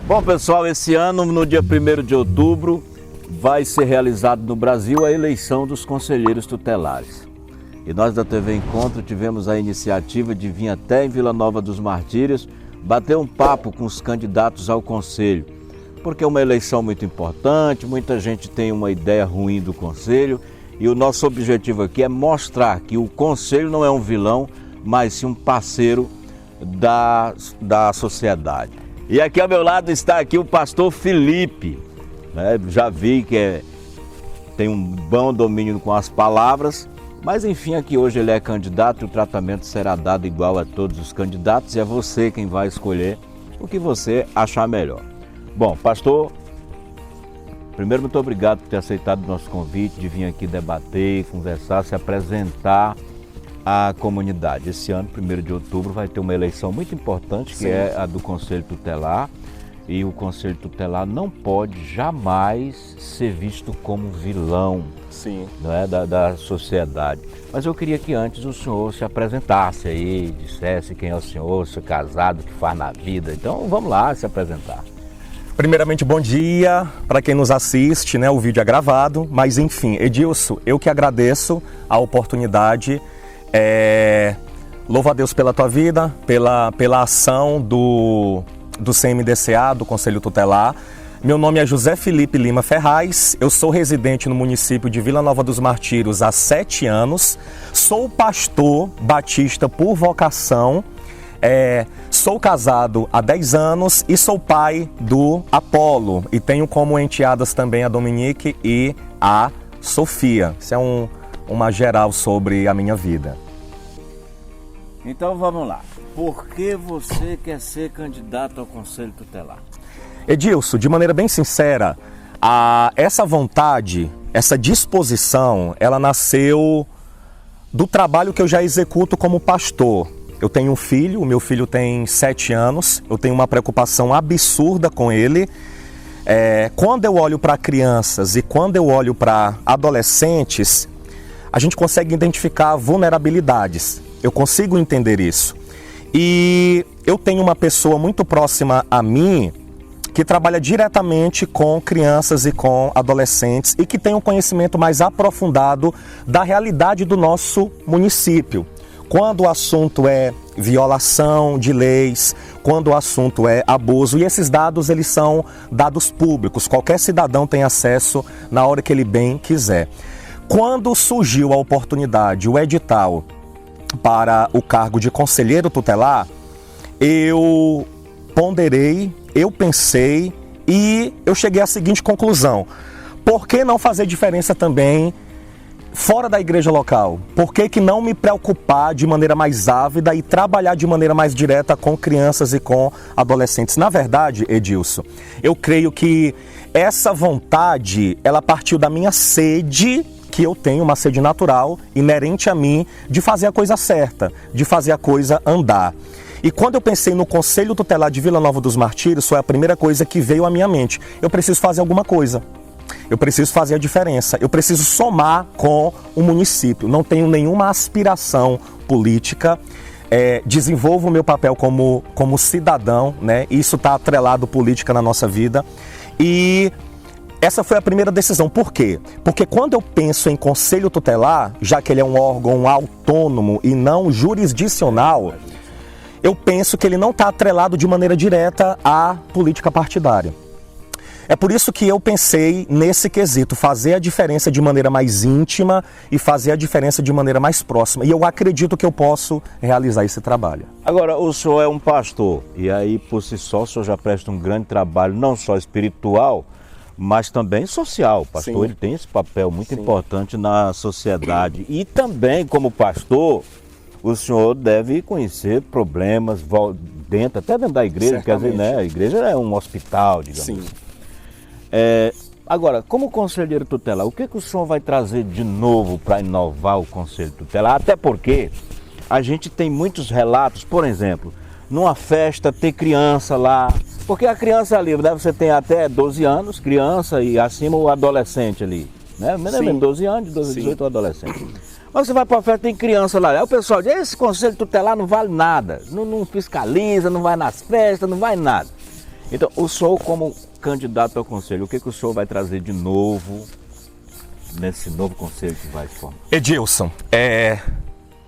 Bom, pessoal, esse ano, no dia 1º de outubro, vai ser realizado no Brasil a eleição dos conselheiros tutelares. E nós da TV Encontro tivemos a iniciativa de vir até em Vila Nova dos Martírios bater um papo com os candidatos ao conselho, porque é uma eleição muito importante, muita gente tem uma ideia ruim do conselho e o nosso objetivo aqui é mostrar que o conselho não é um vilão, mas sim um parceiro da sociedade. E aqui ao meu lado está aqui o pastor Felipe, né? Já vi que tem um bom domínio com as palavras, mas enfim, aqui hoje ele é candidato e o tratamento será dado igual a todos os candidatos e é você quem vai escolher o que você achar melhor. Bom, pastor, primeiro muito obrigado por ter aceitado o nosso convite de vir aqui debater, conversar, se apresentar à comunidade. Esse ano, 1º de outubro, vai ter uma eleição muito importante, que é a do Conselho Tutelar. E o Conselho Tutelar não pode jamais ser visto como vilão, não é, da sociedade. Mas eu queria que antes o senhor se apresentasse aí, dissesse quem é o senhor, se é casado, o que faz na vida. Então vamos lá se apresentar. Primeiramente, bom dia para quem nos assiste, né? O vídeo é gravado, mas enfim, Edilson, eu que agradeço a oportunidade. Louvo a Deus pela tua vida, pela ação do CMDCA, do Conselho Tutelar. Meu nome é José Felipe Lima Ferraz, eu sou residente no município de Vila Nova dos Martírios há 7 anos, sou pastor batista por vocação, sou casado há 10 anos e sou pai do Apolo e tenho como enteadas também a Dominique e a Sofia. Isso é uma geral sobre a minha vida. Então vamos lá. Por que você quer ser candidato ao Conselho Tutelar? Edilson, de maneira bem sincera, essa vontade, essa disposição, ela nasceu do trabalho que eu já executo como pastor. Eu tenho um filho, o meu filho tem 7 anos, eu tenho uma preocupação absurda com ele. Quando eu olho para crianças e quando eu olho para adolescentes, a gente consegue identificar vulnerabilidades. Eu consigo entender isso. E eu tenho uma pessoa muito próxima a mim que trabalha diretamente com crianças e com adolescentes e que tem um conhecimento mais aprofundado da realidade do nosso município. Quando o assunto é violação de leis, quando o assunto é abuso, e esses dados eles são dados públicos, qualquer cidadão tem acesso na hora que ele bem quiser. Quando surgiu a oportunidade, o edital para o cargo de conselheiro tutelar, eu ponderei, eu pensei e eu cheguei à seguinte conclusão: por que não fazer diferença também fora da igreja local? Por que não me preocupar de maneira mais ávida e trabalhar de maneira mais direta com crianças e com adolescentes? Na verdade, Edilson, eu creio que essa vontade, ela partiu da minha sede, que eu tenho uma sede natural, inerente a mim, de fazer a coisa certa, de fazer a coisa andar. E quando eu pensei no Conselho Tutelar de Vila Nova dos Martírios, foi a primeira coisa que veio à minha mente. Eu preciso fazer alguma coisa. Eu preciso fazer a diferença. Eu preciso somar com o município. Não tenho nenhuma aspiração política. Desenvolvo o meu papel como cidadão, né? Isso está atrelado política na nossa vida. E essa foi a primeira decisão. Por quê? Porque quando eu penso em Conselho Tutelar, já que ele é um órgão autônomo e não jurisdicional, eu penso que ele não está atrelado de maneira direta à política partidária. É por isso que eu pensei nesse quesito, fazer a diferença de maneira mais íntima e fazer a diferença de maneira mais próxima. E eu acredito que eu posso realizar esse trabalho. Agora, o senhor é um pastor e aí, por si só, o senhor já presta um grande trabalho, não só espiritual, mas também social. O pastor, ele tem esse papel muito importante na sociedade. E também, como pastor, o senhor deve conhecer problemas até dentro da igreja, quer dizer, né? A igreja é um hospital, digamos assim. Agora, como conselheiro tutelar, o que o senhor vai trazer de novo para inovar o Conselho Tutelar? Até porque a gente tem muitos relatos, por exemplo, numa festa ter criança lá, porque a criança ali, né, você tem até 12 anos, criança, e acima o adolescente ali, né? 12 anos, 12, 18 o adolescente. Mas você vai para a festa, tem criança lá, aí o pessoal diz, esse Conselho Tutelar não vale nada, não fiscaliza, não vai nas festas, não vai nada. Então, o senhor como candidato ao conselho, o que o senhor vai trazer de novo nesse novo conselho que vai se formar? Edilson,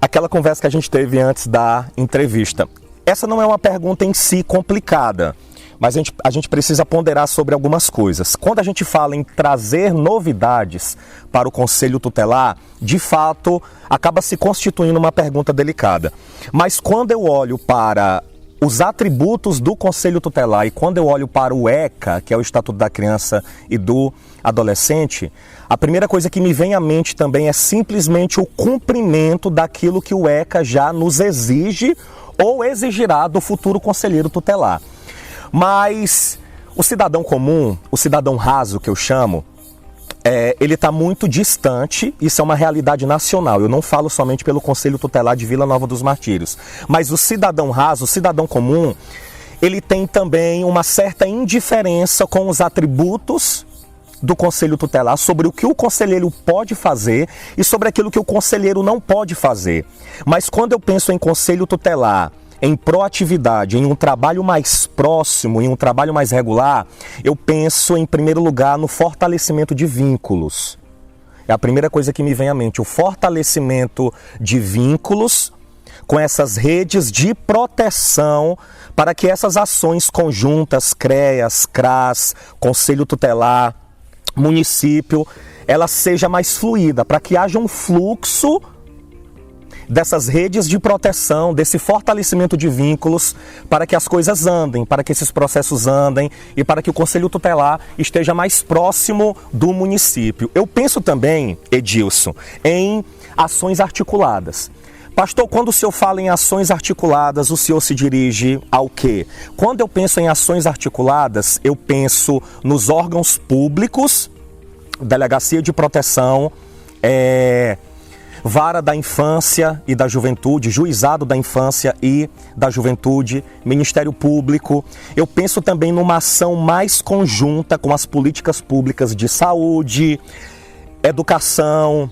aquela conversa que a gente teve antes da entrevista, essa não é uma pergunta em si complicada, mas a gente precisa ponderar sobre algumas coisas. Quando a gente fala em trazer novidades para o Conselho Tutelar, de fato, acaba se constituindo uma pergunta delicada. Mas quando eu olho para os atributos do Conselho Tutelar e quando eu olho para o ECA, que é o Estatuto da Criança e do Adolescente, a primeira coisa que me vem à mente também é simplesmente o cumprimento daquilo que o ECA já nos exige ou exigirá do futuro conselheiro tutelar. Mas o cidadão comum, o cidadão raso que eu chamo, ele está muito distante, isso é uma realidade nacional. Eu não falo somente pelo Conselho Tutelar de Vila Nova dos Martírios, mas o cidadão raso, o cidadão comum, ele tem também uma certa indiferença com os atributos do Conselho Tutelar, sobre o que o conselheiro pode fazer e sobre aquilo que o conselheiro não pode fazer. Mas quando eu penso em Conselho Tutelar, em proatividade, em um trabalho mais próximo, em um trabalho mais regular, eu penso, em primeiro lugar, no fortalecimento de vínculos. É a primeira coisa que me vem à mente, o fortalecimento de vínculos com essas redes de proteção para que essas ações conjuntas, CREAS, CRAS, Conselho Tutelar, município, ela seja mais fluida, para que haja um fluxo dessas redes de proteção, desse fortalecimento de vínculos, para que as coisas andem, para que esses processos andem e para que o Conselho Tutelar esteja mais próximo do município. Eu penso também, Edilson, em ações articuladas. Pastor, quando o senhor fala em ações articuladas, o senhor se dirige ao quê? Quando eu penso em ações articuladas, eu penso nos órgãos públicos, Delegacia de Proteção, Vara da Infância e da Juventude, Juizado da Infância e da Juventude, Ministério Público. Eu penso também numa ação mais conjunta com as políticas públicas de saúde, educação,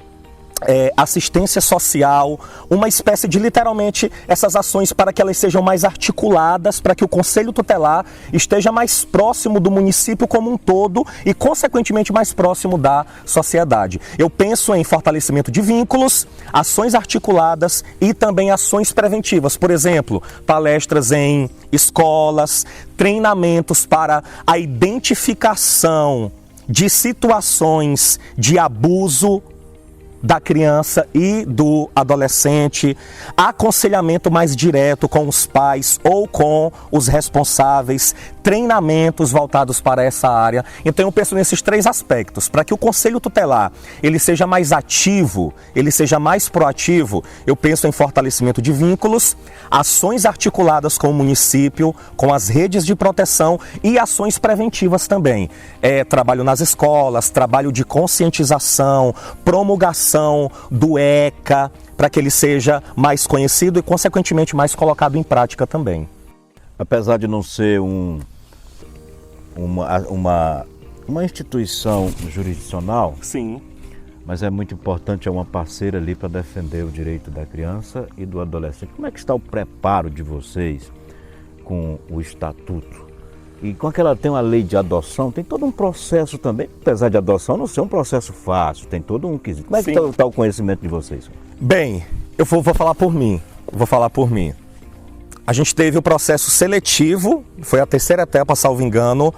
assistência social, uma espécie de, literalmente, essas ações para que elas sejam mais articuladas, para que o Conselho Tutelar esteja mais próximo do município como um todo e, consequentemente, mais próximo da sociedade. Eu penso em fortalecimento de vínculos, ações articuladas e também ações preventivas. Por exemplo, palestras em escolas, treinamentos para a identificação de situações de abuso da criança e do adolescente, aconselhamento mais direto com os pais ou com os responsáveis, treinamentos voltados para essa área. Então eu penso nesses três aspectos. Para que o Conselho Tutelar ele seja mais ativo, ele seja mais proativo, eu penso em fortalecimento de vínculos, ações articuladas com o município, com as redes de proteção e ações preventivas também. Trabalho nas escolas, trabalho de conscientização, promulgação do ECA, para que ele seja mais conhecido e, consequentemente, mais colocado em prática também. Apesar de não ser uma instituição jurisdicional, sim, mas é muito importante, é uma parceira ali para defender o direito da criança e do adolescente. Como é que está o preparo de vocês com o Estatuto? E com aquela tem uma lei de adoção, tem todo um processo também, apesar de adoção não ser um processo fácil, tem todo um quesito. Como é que está o conhecimento de vocês? Bem, eu vou falar por mim, A gente teve o processo seletivo, foi a terceira etapa, salvo engano,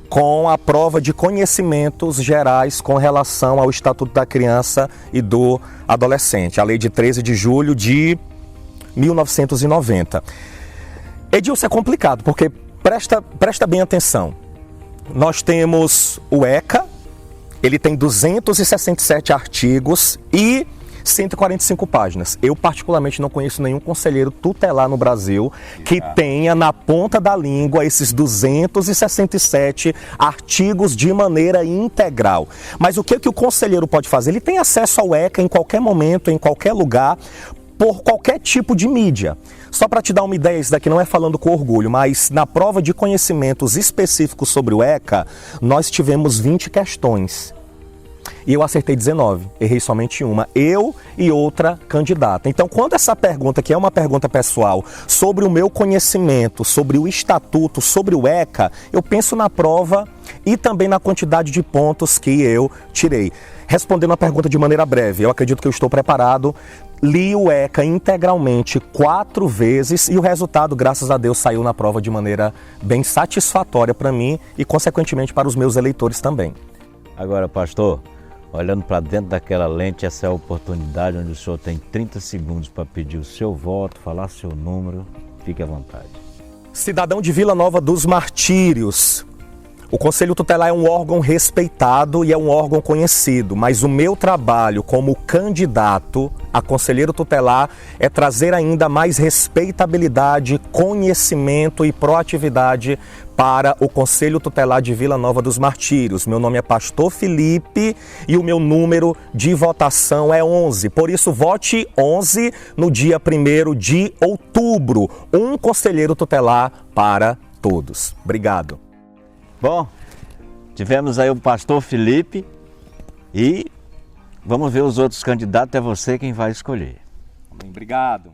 com a prova de conhecimentos gerais com relação ao Estatuto da Criança e do Adolescente, a lei de 13 de julho de 1990. Edilson, é complicado, porque presta bem atenção. Nós temos o ECA, ele tem 267 artigos e 145 páginas. Eu particularmente não conheço nenhum conselheiro tutelar no Brasil que tenha na ponta da língua esses 267 artigos de maneira integral. Mas o que o conselheiro pode fazer? Ele tem acesso ao ECA em qualquer momento, em qualquer lugar, por qualquer tipo de mídia. Só para te dar uma ideia, isso daqui não é falando com orgulho, mas na prova de conhecimentos específicos sobre o ECA, nós tivemos 20 questões. E eu acertei 19, errei somente uma, eu e outra candidata. Então, quando essa pergunta, que é uma pergunta pessoal, sobre o meu conhecimento, sobre o estatuto, sobre o ECA, eu penso na prova e também na quantidade de pontos que eu tirei. Respondendo a pergunta de maneira breve, eu acredito que eu estou preparado. Li o ECA integralmente 4 vezes e o resultado, graças a Deus, saiu na prova de maneira bem satisfatória para mim e, consequentemente, para os meus eleitores também. Agora, pastor, olhando para dentro daquela lente, essa é a oportunidade onde o senhor tem 30 segundos para pedir o seu voto, falar seu número, fique à vontade. Cidadão de Vila Nova dos Martírios, o Conselho Tutelar é um órgão respeitado e é um órgão conhecido, mas o meu trabalho como candidato a conselheiro tutelar é trazer ainda mais respeitabilidade, conhecimento e proatividade para o Conselho Tutelar de Vila Nova dos Martírios. Meu nome é Pastor Felipe e o meu número de votação é 11. Por isso, vote 11 no dia 1º de outubro. Um conselheiro tutelar para todos. Obrigado. Bom, tivemos aí o pastor Felipe e vamos ver os outros candidatos, é você quem vai escolher. Obrigado.